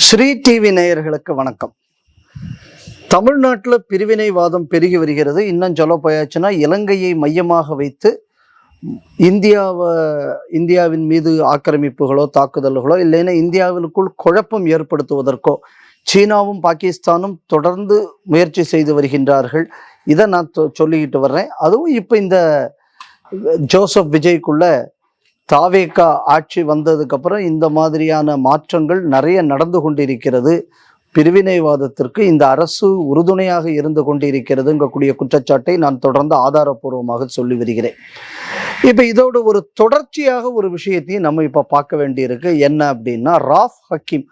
Sri TV நேயர்களுக்கு வணக்கம். தமிழ்நாட்டில் பிரிவினைவாதம் பெருகி வருகிறது. இன்னும் சொல்ல போயாச்சுன்னா இலங்கையை மையமாக வைத்து இந்தியாவின் மீது ஆக்கிரமிப்புகளோ தாக்குதல்களோ இல்லைன்னா இந்தியாவிற்குள் குழப்பம் ஏற்படுத்துவதற்கோ சீனாவும் பாகிஸ்தானும் தொடர்ந்து முயற்சி செய்து வருகின்றார்கள். இதை நான் சொல்லிக்கிட்டு வர்றேன். அதுவும் இப்போ இந்த ஜோசப் விஜய்க்குள்ள தாவேகா ஆட்சி வந்ததுக்கு அப்புறம் இந்த மாதிரியான மாற்றங்கள் நிறைய நடந்து கொண்டிருக்கிறது. பிரிவினைவாதத்திற்கு இந்த அரசு உறுதுணையாக இருந்து கொண்டிருக்கிறதுங்கக்கூடிய குற்றச்சாட்டை நான் தொடர்ந்து ஆதாரபூர்வமாக சொல்லி வருகிறேன். இப்ப இதோட ஒரு தொடர்ச்சியாக ஒரு விஷயத்தையும் நம்ம இப்ப பார்க்க வேண்டியிருக்கு. என்ன அப்படின்னா, ராஃப் ஹக்கீம்.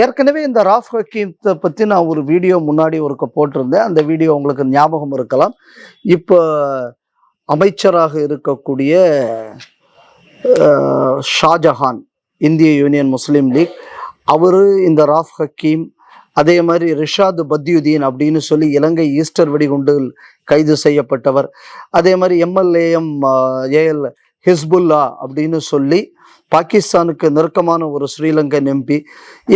ஏற்கனவே இந்த ராஃப் ஹக்கீத்தை பத்தி நான் ஒரு வீடியோ முன்னாடி ஒருக்க போட்டிருந்தேன். அந்த வீடியோ உங்களுக்கு ஞாபகம் இருக்கலாம். இப்போ அமைச்சராக இருக்கக்கூடிய ஷாஜஹான், இந்திய யூனியன் முஸ்லீம் லீக், அவரு இந்த ராஃப் ஹக்கீம், அதே மாதிரி ரிஷாத் பத்யுதீன் அப்படின்னு சொல்லி இலங்கை ஈஸ்டர் வெடிகுண்டில் கைது செய்யப்பட்டவர், அதே மாதிரி எம்எல்ஏஎம் ஏஎல் ஹிஸ்புல்லா அப்படின்னு சொல்லி பாகிஸ்தானுக்கு நெருக்கமான ஒரு ஸ்ரீலங்கன் எம்பி,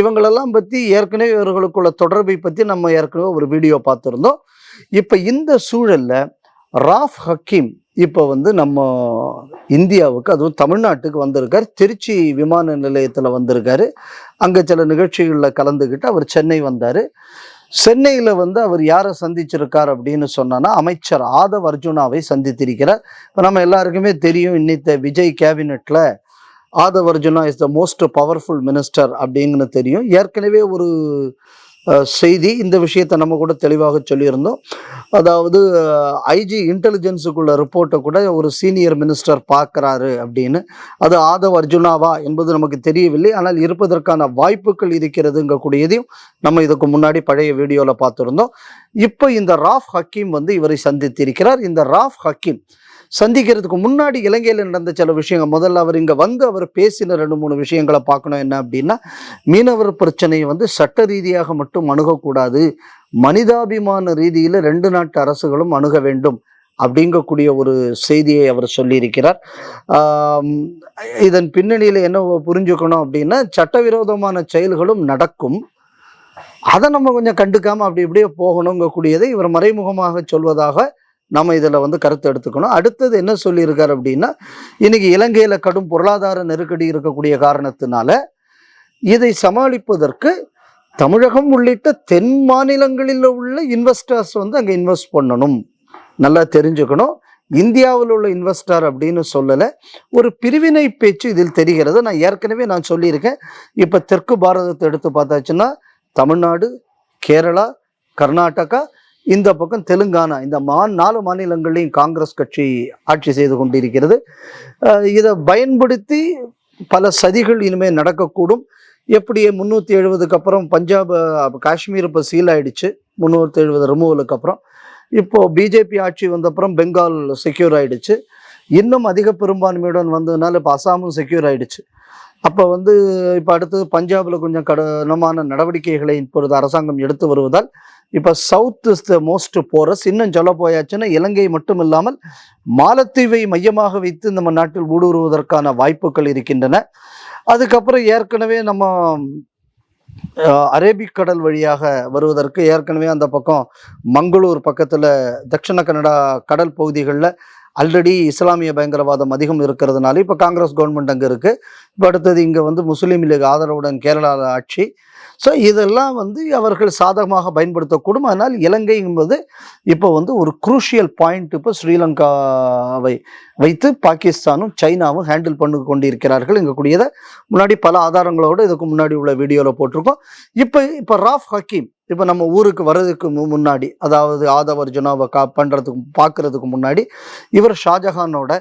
இவங்களெல்லாம் பற்றி ஏற்கனவே இவர்களுக்குள்ள தொடர்பை பற்றி நம்ம ஏற்கனவே ஒரு வீடியோ பார்த்துருந்தோம். இப்போ இந்த சூழல்ல ராஃப் ஹக்கீம் இப்போ நம்ம இந்தியாவுக்கு, அதுவும் தமிழ்நாட்டுக்கு வந்திருக்கார். திருச்சி விமான நிலையத்தில் வந்திருக்காரு. அங்கே சில நிகழ்ச்சிகளில் கலந்துக்கிட்டு அவர் சென்னை வந்தார். சென்னையில் அவர் யாரை சந்திச்சிருக்கார் அப்படின்னு சொன்னான்னா, அமைச்சர் ஆதவ் அர்ஜுனாவை சந்தித்திருக்கிறார். இப்போ நம்ம எல்லாருக்குமே தெரியும், இன்னைத்த விஜய் கேபினெட்டில் Aadhav Arjuna is the most powerful minister அப்படிங்கன்னு தெரியும். ஏற்கனவே ஒரு செய்தி, இந்த விஷயத்தை நம்ம கூட தெளிவாக சொல்லியிருந்தோம். அதாவது ஐஜி இன்டெலிஜென்ஸுக்குள்ள ரிப்போர்ட்டை கூட ஒரு சீனியர் மினிஸ்டர் பார்க்குறாரு அப்படின்னு. அது ஆதவ் அர்ஜுனாவா என்பது நமக்கு தெரியவில்லை, ஆனால் இருப்பதற்கான வாய்ப்புகள் இருக்கிறதுங்கக்கூடியதையும் நம்ம இதுக்கு முன்னாடி பழைய வீடியோவில் பார்த்துருந்தோம். இப்போ இந்த ராஃப் ஹக்கீம் இவரை சந்தித்திருக்கிறார். இந்த ராஃப் ஹக்கீம் சந்திக்கிறதுக்கு முன்னாடி இலங்கையில் நடந்த சில விஷயங்கள், முதல்ல அவர் இங்கே அவர் பேசின 2-3 விஷயங்களை பார்க்கணும். என்ன அப்படின்னா, மீனவர் பிரச்சனையை சட்ட ரீதியாக மட்டும் அணுகக்கூடாது, மனிதாபிமான ரீதியில் 2 நாட்டு அரசுகளும் அணுக வேண்டும் அப்படிங்கக்கூடிய ஒரு செய்தியை அவர் சொல்லியிருக்கிறார். இதன் பின்னணியில் என்ன புரிஞ்சுக்கணும் அப்படின்னா, சட்டவிரோதமான செயல்களும் நடக்கும், அதை நம்ம கொஞ்சம் கண்டுக்காம அப்படி இப்படியே போகணுங்கக்கூடியதை இவர் மறைமுகமாக சொல்வதாக நம்ம இதில் கருத்து எடுத்துக்கணும். அடுத்தது என்ன சொல்லியிருக்காரு அப்படின்னா, இன்னைக்கு இலங்கையில் கடும் பொருளாதார நெருக்கடி இருக்கக்கூடிய காரணத்தினால இதை சமாளிப்பதற்கு தமிழகம் உள்ளிட்ட தென் மாநிலங்களில் உள்ள இன்வெஸ்டர்ஸ் அங்கே இன்வெஸ்ட் பண்ணணும். நல்லா தெரிஞ்சுக்கணும், இந்தியாவில் உள்ள இன்வெஸ்டர் அப்படின்னு சொல்லலை, ஒரு பிரிவினை பேச்சு இதில் தெரிகிறது. நான் ஏற்கனவே சொல்லியிருக்கேன். இப்போ தெற்கு பாரதத்தை எடுத்து பார்த்தாச்சுன்னா, தமிழ்நாடு, கேரளா, கர்நாடகா, இந்த பக்கம் தெலுங்கானா, இந்த 4 மாநிலங்களையும் காங்கிரஸ் கட்சி ஆட்சி செய்து கொண்டிருக்கிறது. இதை பயன்படுத்தி பல சதிகள் இனிமேல் நடக்கக்கூடும். எப்படியே 370க்கு அப்புறம் பஞ்சாப் காஷ்மீர் இப்போ சீல் ஆயிடுச்சு. 370 ரிமூவலுக்கு அப்புறம் இப்போ பிஜேபி ஆட்சி வந்தப்புறம் பெங்கால் செக்யூர் ஆயிடுச்சு. இன்னும் அதிக பெரும்பான்மையுடன் வந்ததுனால இப்போ அசாமும் செக்யூர் ஆயிடுச்சு. அப்போ இப்போ அடுத்தது பஞ்சாபில் கொஞ்சம் கடினமான நடவடிக்கைகளை இப்பொழுது அரசாங்கம் எடுத்து வருவதால் இப்போ south is the most porous. இன்னும் சொல்ல போயாச்சுன்னா, இலங்கை மட்டும் இல்லாமல் மாலத்தீவை மையமாக வைத்து நம்ம நாட்டில் ஊடுருவதற்கான வாய்ப்புகள் இருக்கின்றன. அதுக்கப்புறம் ஏற்கனவே நம்ம அரேபிக் கடல் வழியாக வருவதற்கு ஏற்கனவே அந்த பக்கம் மங்களூர் பக்கத்தில் தட்சிண கன்னடா கடல் பகுதிகளில் ஆல்ரெடி இஸ்லாமிய பயங்கரவாதம் அதிகம் இருக்கிறதுனால இப்போ காங்கிரஸ் கவர்மெண்ட் அங்கே இருக்குது. இப்போ அடுத்தது இங்கே முஸ்லீம் லீக் ஆதரவுடன் கேரளாவில் ஆட்சி. ஸோ இதெல்லாம் அவர்கள் சாதகமாக பயன்படுத்தக்கூடும். அதனால் இலங்கை என்பது இப்போ ஒரு குரூஷியல் பாயிண்ட் இப்போ ஸ்ரீலங்காவை வைத்து பாகிஸ்தானும் சைனாவும் ஹேண்டில் பண்ணி கொண்டிருக்கிறார்கள். இங்கே கூடியதை முன்னாடி பல ஆதாரங்களோடு இதுக்கு முன்னாடி உள்ள வீடியோவில் போட்டிருக்கோம். இப்போ ராஃப் ஹக்கீம் இப்போ நம்ம ஊருக்கு வர்றதுக்கு முன்னாடி, அதாவது ஆதவ் அர்ஜுனாவை பார்க்கறதுக்கு முன்னாடி இவர் ஷாஜஹானோட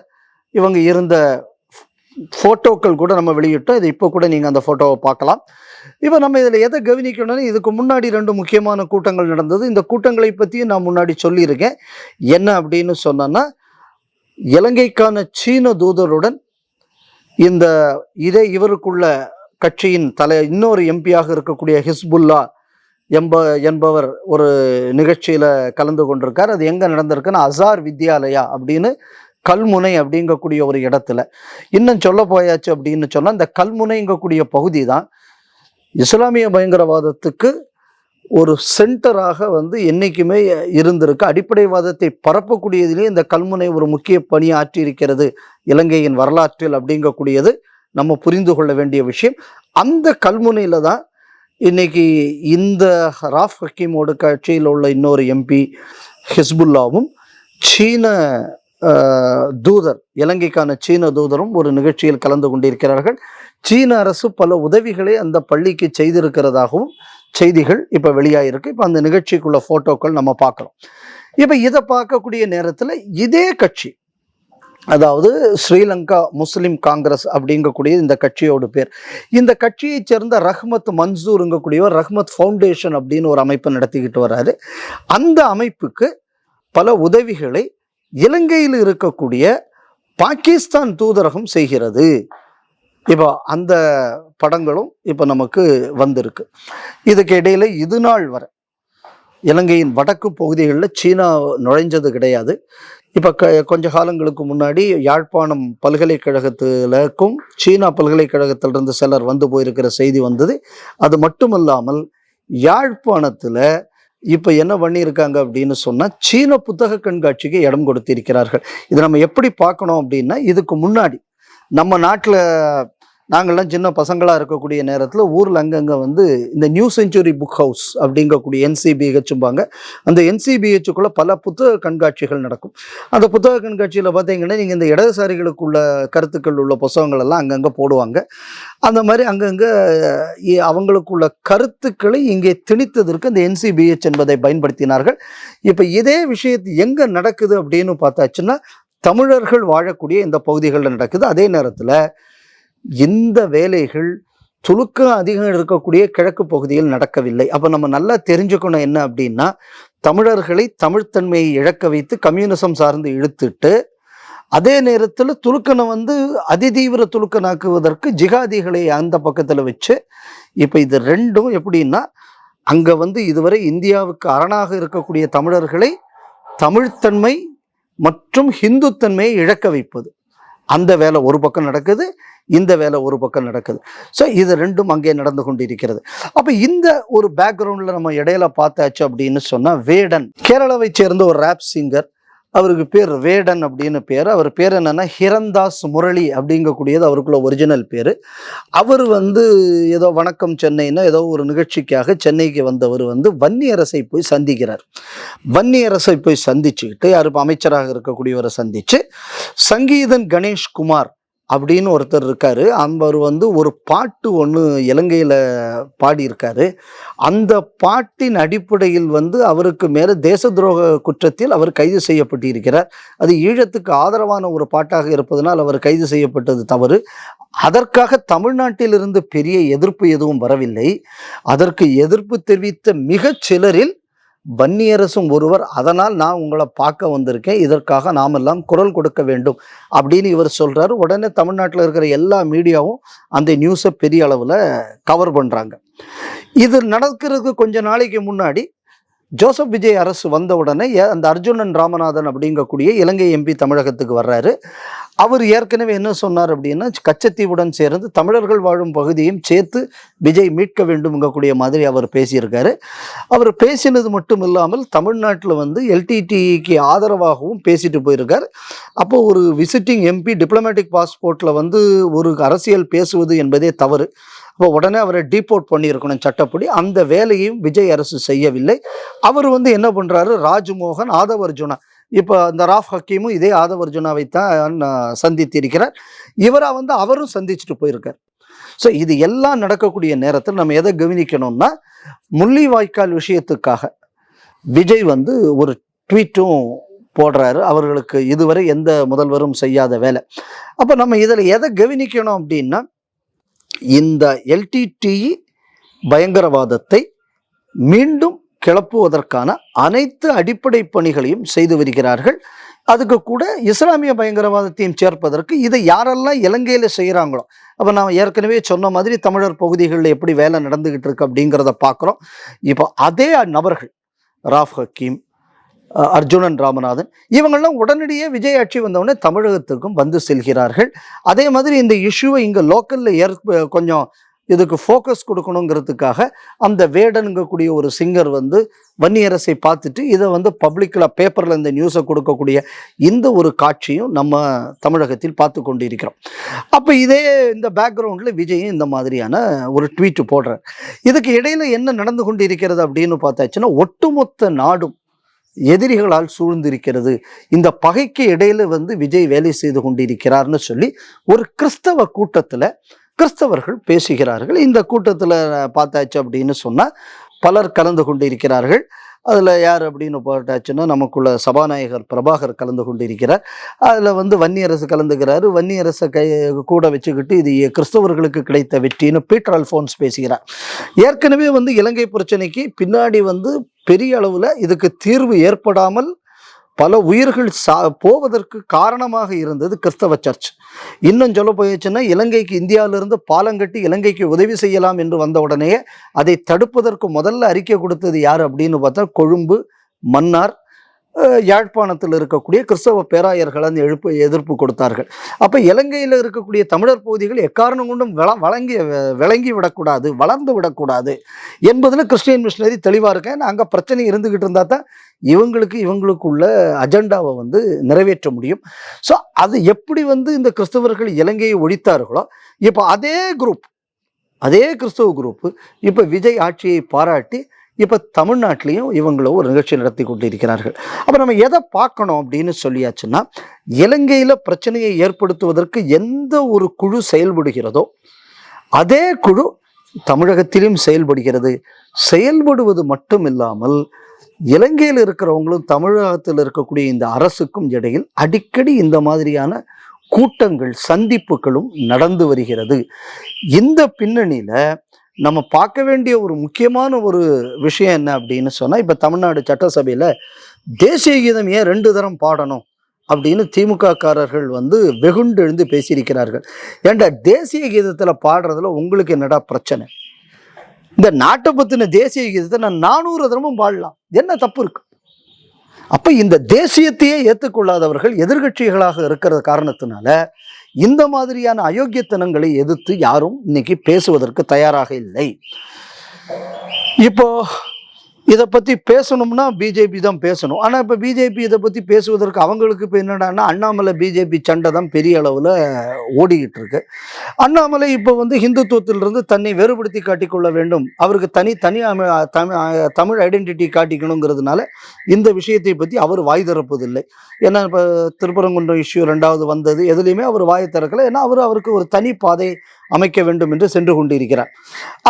இவங்க இருந்த ஃபோட்டோக்கள் கூட நம்ம வெளியிட்டோம். இது இப்போ கூட நீங்கள் அந்த ஃபோட்டோவை பார்க்கலாம். இப்போ நம்ம இதில் எதை கவனிக்கணும்னா, இதுக்கு முன்னாடி 2 முக்கியமான கூட்டங்கள் நடந்தது. இந்த கூட்டங்களை பற்றியும் நான் முன்னாடி சொல்லியிருக்கேன். என்ன அப்படின்னு சொன்னோன்னா, இலங்கைக்கான சீன தூதருடன் இவருக்குள்ள கட்சியின் இன்னொரு எம்பியாக இருக்கக்கூடிய ஹிஸ்புல்லா என்பவர் ஒரு நிகழ்ச்சியில் கலந்து கொண்டிருக்கார். அது எங்கே நடந்திருக்குன்னா, அசார் வித்யாலயா அப்படின்னு கல்முனை அப்படிங்கக்கூடிய ஒரு இடத்துல. இன்னும் சொல்ல போயாச்சு அப்படின்னு சொன்னால், இந்த கல்முனைங்கக்கூடிய பகுதி தான் இஸ்லாமிய பயங்கரவாதத்துக்கு ஒரு சென்டராக வந்து என்னைக்குமே இருந்திருக்கு. அடிப்படைவாதத்தை பரப்பக்கூடியதிலே இந்த கல்முனை ஒரு முக்கிய பணி ஆற்றியிருக்கிறது இலங்கையின் வரலாற்றில் அப்படிங்கக்கூடியது நம்ம புரிந்து கொள்ள வேண்டிய விஷயம். அந்த கல்முனையில தான் இன்னைக்கு இந்த ராஃப் ஹக்கீமோட கட்சியில் உள்ள இன்னொரு எம்பி ஹிஸ்புல்லாவும் சீன தூதர், இலங்கைக்கான சீன தூதரும் ஒரு நிகழ்ச்சியில் கலந்து கொண்டிருக்கிறார்கள். சீன அரசு பல உதவிகளை அந்த பள்ளிக்கு செய்திருக்கிறதாகவும் செய்திகள் இப்போ வெளியாயிருக்கு. இப்போ அந்த நிகழ்ச்சிக்குள்ள போட்டோக்கள் நம்ம பார்க்குறோம். இப்போ இதை பார்க்கக்கூடிய நேரத்தில் இதே கட்சி, அதாவது ஸ்ரீலங்கா முஸ்லிம் காங்கிரஸ் அப்படிங்கக்கூடிய இந்த கட்சியோட பேர், இந்த கட்சியை சேர்ந்த ரஹ்மத் மன்சூருங்கக்கூடியவர் ரஹ்மத் ஃபவுண்டேஷன் அப்படின்னு ஒரு அமைப்பை நடத்திக்கிட்டு வர்றாரு. அந்த அமைப்புக்கு பல உதவிகளை இலங்கையில் இருக்கக்கூடிய பாகிஸ்தான் தூதரகம் செய்கிறது. இப்போ அந்த படங்களும் இப்போ நமக்கு வந்திருக்கு. இதுக்கு இடையில இது நாள் வரை இலங்கையின் வடக்கு பகுதிகளில் சீனா நுழைஞ்சது கிடையாது. இப்போ கொஞ்ச காலங்களுக்கு முன்னாடி யாழ்ப்பாணம் பல்கலைக்கழகத்திலக்கும் சீனா பல்கலைக்கழகத்திலிருந்து சிலர் வந்து போயிருக்கிற செய்தி வந்தது. அது மட்டுமல்லாமல் யாழ்ப்பாணத்தில் இப்போ என்ன பண்ணியிருக்காங்க அப்படின்னு சொன்னால் சீன புத்தக கண்காட்சிக்கு இடம் கொடுத்திருக்கிறார்கள். இதை நம்ம எப்படி பார்க்கணும் அப்படின்னா, இதுக்கு முன்னாடி நம்ம நாட்டில் நாங்கள்லாம் சின்ன பசங்களாக இருக்கக்கூடிய நேரத்தில் ஊரில் அங்கங்கே வந்து இந்த நியூ செஞ்சுரி புக் ஹவுஸ் அப்படிங்கக்கூடிய NCBHம்பாங்க. அந்த NCBHக்குள்ள பல புத்தக கண்காட்சிகள் நடக்கும். அந்த புத்தக கண்காட்சியில் பார்த்தீங்கன்னா நீங்கள் இந்த இடதுசாரிகளுக்குள்ள கருத்துக்கள் உள்ள புத்தகங்கள் எல்லாம் அங்கங்கே போடுவாங்க. அந்த மாதிரி அங்கங்கே அவங்களுக்குள்ள கருத்துக்களை இங்கே திணித்ததற்கு இந்த NCBH என்பதை பயன்படுத்தினார்கள். இப்போ இதே விஷயத்து எங்கே நடக்குது அப்படின்னு பார்த்தாச்சுன்னா தமிழர்கள் வாழக்கூடிய இந்த பகுதிகளில் நடக்குது. அதே நேரத்தில் இந்த வேலைகள் துலுக்கம் அதிகம் இருக்கக்கூடிய கிழக்கு பகுதியில் நடக்கவில்லை. அப்போ நம்ம நல்லா தெரிஞ்சுக்கணும் என்ன அப்படின்னா, தமிழர்களை தமிழ்த்தன்மையை இழக்க வைத்து கம்யூனிசம் சார்ந்து இழுத்துட்டு, அதே நேரத்தில் துலுக்கனை வந்து அதிதீவிர துலுக்கனாக்குவதற்கு ஜிகாதிகளை அந்த பக்கத்தில் வச்சு, இப்போ இது ரெண்டும் எப்படின்னா, அங்கே வந்து இதுவரை இந்தியாவுக்கு அரணாக இருக்கக்கூடிய தமிழர்களை தமிழ்த்தன்மை மற்றும் ஹிந்துத்தன்மையை இழக்க வைப்பது, அந்த வேலை ஒரு பக்கம் நடக்குது, இந்த வேலை ஒரு பக்கம் நடக்குது. ஸோ இது ரெண்டும் அங்கே நடந்து கொண்டிருக்கிறது. அப்போ இந்த ஒரு பேக்ரவுண்டில் நம்ம இடையில பார்த்தாச்சு அப்படின்னு சொன்னால், வேடன் கேரளாவை சேர்ந்த ஒரு ரேப் சிங்கர், அவருக்கு பேர் வேடன் அப்படின்னு பேர். அவர் பேர் என்னன்னா ஹிரந்தாஸ் முரளி அப்படிங்கக்கூடியது அவருக்குள்ள ஒரிஜினல் பேர். அவர் வந்து ஏதோ வணக்கம் சென்னைன்னா ஏதோ ஒரு நிகழ்ச்சிக்காக சென்னைக்கு வந்தவர் வந்து வன்னியரசை போய் சந்திக்கிறார். வன்னியரசை போய் சந்திச்சுக்கிட்டு, யார் அமைச்சராக இருக்கக்கூடியவரை சந்திச்சு, சங்கீதன் கணேஷ்குமார் அப்படின்னு ஒருத்தர் இருக்காரு. அவர் வந்து ஒரு பாட்டு ஒன்று இலங்கையில் பாடியிருக்காரு. அந்த பாட்டின் அடிப்படையில் வந்து அவருக்கு மேலே தேச துரோக குற்றத்தில் அவர் கைது செய்யப்பட்டிருக்கிறார். அது ஈழத்துக்கு ஆதரவான ஒரு பாட்டாக இருப்பதனால் அவர் கைது செய்யப்பட்டது தவறு. அதற்காக தமிழ்நாட்டிலிருந்து பெரிய எதிர்ப்பு எதுவும் வரவில்லை. அதற்கு எதிர்ப்பு தெரிவித்த மிகச் சிலரில் வன்னியரசும் ஒருவர். அதனால் நான் உங்களை பார்க்க வந்திருக்கேன், இதற்காக நாமெல்லாம் குரல் கொடுக்க வேண்டும் அப்படின்னு இவர் சொல்றாரு. உடனே தமிழ்நாட்டில் இருக்கிற எல்லா மீடியாவும் அந்த நியூஸை பெரிய அளவில் கவர் பண்ணுறாங்க. இது நடக்கிறதுக்கு கொஞ்ச நாளைக்கு முன்னாடி ஜோசப் விஜய் அரசு வந்த உடனே அந்த அர்ஜுனன் ராமநாதன் அப்படிங்கக்கூடிய இலங்கை MP தமிழகத்துக்கு வர்றாரு. அவர் ஏற்கனவே என்ன சொன்னார் அப்படின்னா, கச்சத்தீவுடன் சேர்ந்து தமிழர்கள் வாழும் பகுதியும் சேர்த்து விஜய் மீட்க வேண்டும்ங்கக்கூடிய மாதிரி அவர் பேசியிருக்காரு. அவர் பேசினது மட்டும் இல்லாமல் தமிழ்நாட்டில் வந்து LTTEக்கு ஆதரவாகவும் பேசிட்டு போயிருக்கார். அப்போ ஒரு விசிட்டிங் MP டிப்ளமேட்டிக் பாஸ்போர்ட்டில் வந்து ஒரு அரசியல் பேசுவது என்பதே தவறு. அப்போ உடனே அவரை டீபோர்ட் பண்ணியிருக்கணும் சட்டப்படி. அந்த வேலையும் விஜய் அரசு செய்யவில்லை. அவர் வந்து என்ன பண்ணுறாரு, ராஜ்மோகன், ஆதவர்ஜுனா, இப்போ இந்த ராஃப் ஹக்கீமும் இதே ஆதவர்ஜுனாவை தான் சந்தித்திருக்கிறார். இவராக வந்து அவரும் சந்திச்சுட்டு போயிருக்கார். ஸோ இது எல்லாம் நடக்கக்கூடிய நேரத்தில் நம்ம எதை கவனிக்கணும்னா, முள்ளிவாய்க்கால் விஷயத்துக்காக விஜய் வந்து ஒரு ட்வீட்டும் போடுறாரு. அவர்களுக்கு இதுவரை எந்த முதல்வரும் செய்யாத வேலை. அப்போ நம்ம இதில் எதை கவனிக்கணும் அப்படின்னா, இந்த LTTE பயங்கரவாதத்தை மீண்டும் கிளப்புவதற்கான அனைத்து அடிப்படை பணிகளையும் செய்து வருகிறார்கள். அதுக்கு கூட இஸ்லாமிய பயங்கரவாதத்தையும் சேர்ப்பதற்கு இதை யாரெல்லாம் இலங்கையில் செய்கிறாங்களோ, அப்போ நான் ஏற்கனவே சொன்ன மாதிரி தமிழர் பகுதிகளில் எப்படி வேலை நடந்துகிட்டு இருக்கு அப்படிங்கிறத பார்க்குறோம். இப்போ அதே நபர்கள் ராஃப் ஹக்கீம், அர்ஜுனன் ராமநாதன், இவங்கெல்லாம் உடனடியே விஜய் ஆட்சி வந்தவுடனே தமிழகத்துக்கும் வந்து செல்கிறார்கள். அதே மாதிரி இந்த இஷ்யூவை இங்கே லோக்கலில் கொஞ்சம் இதுக்கு ஃபோக்கஸ் கொடுக்கணுங்கிறதுக்காக அந்த வேடனுங்கக்கூடிய ஒரு சிங்கர் வந்து வன்னியரசை பார்த்துட்டு இதை வந்து பப்ளிக்கில் பேப்பரில் இந்த நியூஸை கொடுக்கக்கூடிய இந்த ஒரு காட்சியும் நம்ம தமிழகத்தில் பார்த்து கொண்டு இருக்கிறோம். அப்போ இதே இந்த பேக்ரவுண்டில் விஜயும் இந்த மாதிரியான ஒரு ட்வீட் போடுறார். இதுக்கு இடையில என்ன நடந்து கொண்டு இருக்கிறது அப்படின்னு பார்த்தாச்சுன்னா, ஒட்டுமொத்த நாடும் எதிரிகளால் சூழ்ந்திருக்கிறது, இந்த பகைக்கு இடையில வந்து விஜய் வேலை செய்து கொண்டிருக்கிறார்னு சொல்லி ஒரு கிறிஸ்தவ கூட்டத்தில் கிறிஸ்தவர்கள் பேசுகிறார்கள். இந்த கூட்டத்தில் பார்த்தாச்சு அப்படின்னு சொன்னால் பலர் கலந்து கொண்டு இருக்கிறார்கள். அதில் யார் அப்படின்னு பார்த்தாச்சுன்னா, நமக்குள்ள சபாநாயகர் பிரபாகர் கலந்து கொண்டு இருக்கிறார். அதில் வந்து வன்னியரசு கலந்துக்கிறாரு. வன்னியரசை கூட வச்சுக்கிட்டு இது கிறிஸ்தவர்களுக்கு கிடைத்த வெற்றின்னு பீட்டர் அல்ஃபோன்ஸ் பேசுகிறார். ஏற்கனவே வந்து இலங்கை பிரச்சனைக்கு பின்னாடி வந்து பெரிய அளவில் இதுக்கு தீர்வு ஏற்படாமல் பல உயிர்கள் போவதற்கு காரணமாக இருந்தது கிறிஸ்தவ சர்ச். இன்னும் சொல்ல போயிடுச்சுன்னா, இலங்கைக்கு இந்தியாவிலிருந்து பாலங்கட்டி இலங்கைக்கு உதவி செய்யலாம் என்று வந்த உடனே அதை தடுப்பதற்கு முதல்ல அறிக்கை கொடுத்தது யார் அப்படின்னு பார்த்தா, கொழும்பு, மன்னார், யாழ்ப்பாணத்தில் இருக்கக்கூடிய கிறிஸ்தவ பேராயர்கள் அந்த எதிர்ப்பு கொடுத்தார்கள். அப்போ இலங்கையில் இருக்கக்கூடிய தமிழர் பகுதிகள் எக்காரணம் கொண்டும் விளங்கி விடக்கூடாது, வளர்ந்து விடக்கூடாது என்பதில் கிறிஸ்டியன் மிஷனரி தெளிவாக இருக்கேன். அங்கே பிரச்சனை இருந்துகிட்டு இருந்தால் தான் இவங்களுக்குள்ள அஜெண்டாவை வந்து நிறைவேற்ற முடியும். ஸோ அது எப்படி வந்து இந்த கிறிஸ்தவர்கள் இலங்கையை ஒழித்தார்களோ, இப்போ அதே கிறிஸ்தவ குரூப்பு இப்போ விஜய் ஆட்சியை பாராட்டி இப்போ தமிழ்நாட்டிலையும் இவங்களும் ஒரு நிகழ்ச்சி நடத்தி கொண்டு இருக்கிறார்கள். அப்போ நம்ம எதை பார்க்கணும் அப்படின்னு சொல்லியாச்சுன்னா, இலங்கையில் பிரச்சனையை ஏற்படுத்துவதற்கு எந்த ஒரு குழு செயல்படுகிறதோ அதே குழு தமிழகத்திலும் செயல்படுகிறது. செயல்படுவது மட்டும் இல்லாமல் இலங்கையில் இருக்கிறவங்களும் தமிழகத்தில் இருக்கக்கூடிய இந்த அரசுக்கும் இடையில் அடிக்கடி இந்த மாதிரியான கூட்டங்கள், சந்திப்புகளும் நடந்து வருகிறது. இந்த பின்னணியில் நம்ம பார்க்க வேண்டிய ஒரு முக்கியமான ஒரு விஷயம் என்ன அப்படின்னு சொன்னால், இப்போ தமிழ்நாடு சட்டசபையில் தேசிய கீதம் ஏன் 2 தரம் பாடணும் அப்படின்னு திமுக காரர்கள் வந்து வெகுண்டு எழுந்து பேசியிருக்கிறார்கள். ஏண்டா, தேசிய கீதத்தில் பாடுறதுல உங்களுக்கு என்னடா பிரச்சனை? இந்த நாட்டை பற்றின தேசிய கீதத்தை நான் 400 தரமும் பாடலாம், என்ன தப்பு இருக்கு? அப்போ இந்த தேசியத்தையே ஏற்றுக்கொள்ளாதவர்கள் எதிர்கட்சிகளாக இருக்கிற காரணத்தினால இந்த மாதிரியான அயோக்கியத்தனங்களை எதிர்த்து யாரும் இன்னைக்கு பேசுவதற்கு தயாராக இல்லை. இப்போ இதை பற்றி பேசணும்னா பிஜேபி தான் பேசணும். ஆனால் இப்போ பிஜேபி இதை பற்றி பேசுவதற்கு அவங்களுக்கு இப்போ என்னடான்னா, அண்ணாமலை பிஜேபி சண்டை தான் பெரிய அளவில் ஓடிக்கிட்டு இருக்கு. அண்ணாமலை இப்போ வந்து ஹிந்துத்துவத்திலிருந்து தன்னை வேறுபடுத்தி காட்டிக்கொள்ள வேண்டும், அவருக்கு தனி தமிழ் ஐடென்டிட்டி காட்டிக்கணுங்கிறதுனால இந்த விஷயத்தை பற்றி அவர் வாய் திறப்பதில்லை. ஏன்னா இப்போ திருப்பரங்குன்றம் இஷ்யூ 2வது வந்தது, எதுலேயுமே அவர் வாய் திறக்கலை. ஏன்னா அவருக்கு ஒரு தனி பாதை அமைக்க வேண்டும் என்று சென்று கொண்டிருக்கிறார்.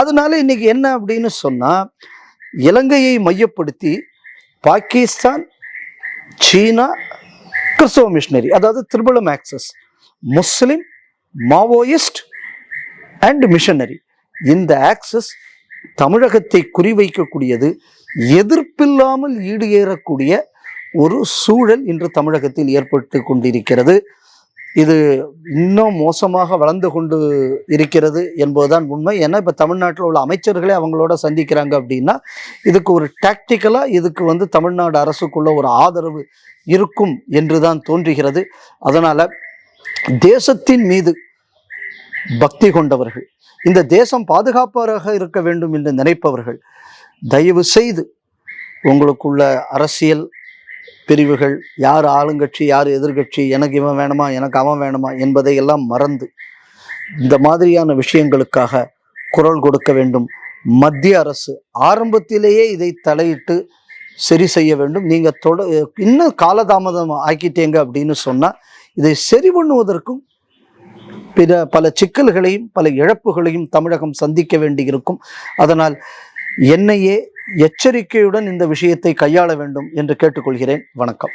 அதனால இன்னைக்கு என்ன அப்படின்னு சொன்னால், இலங்கையை மையப்படுத்தி பாகிஸ்தான், சீனா, கிறிஸ்தவ மிஷனரி, அதாவது த்ரிபுலம் axis, Muslim, Maoist and missionary, இந்த ஆக்சஸ் தமிழகத்தை குறிவைக்கக்கூடியது, எதிர்ப்பில்லாமல் ஈடுஏறக்கூடிய ஒரு சூழல் இன்று தமிழகத்தில் ஏற்பட்டு கொண்டிருக்கிறது. இது இன்னும் மோசமாக வளர்ந்து கொண்டு இருக்கிறது என்பதுதான் உண்மை. ஏன்னா இப்போ தமிழ்நாட்டில் உள்ள அமைச்சர்களே அவங்களோட சந்திக்கிறாங்க அப்படின்னா, இதுக்கு ஒரு டாக்டிக்கலாக இதுக்கு வந்து தமிழ்நாடு அரசுக்குள்ள ஒரு ஆதரவு இருக்கும் என்று தான் தோன்றுகிறது. அதனால் தேசத்தின் மீது பக்தி கொண்டவர்கள், இந்த தேசம் பாதுகாப்பாக இருக்க வேண்டும் என்று நினைப்பவர்கள், தயவு செய்து உங்களுக்குள்ள அரசியல் பிரிவுகள், யார் ஆளுங்கட்சி யார் எதிர்கட்சி, எனக்கு இவன் வேணுமா எனக்கு அவன் வேணுமா என்பதை எல்லாம் மறந்து இந்த மாதிரியான விஷயங்களுக்காக குரல் கொடுக்க வேண்டும். மத்திய அரசு ஆரம்பத்திலேயே இதை தலையிட்டு சரி செய்ய வேண்டும். நீங்கள் இன்னும் காலதாமதம் ஆக்கிட்டேங்க அப்படின்னு சொன்னால் இதை சரி பண்ணுவதற்கும் பல சிக்கல்களையும் பல இழப்புகளையும் தமிழகம் சந்திக்க வேண்டியிருக்கும். அதனால் என்னையே எச்சரிக்கையுடன் இந்த விஷயத்தை கையாள வேண்டும் என்று கேட்டுக்கொள்கிறேன். வணக்கம்.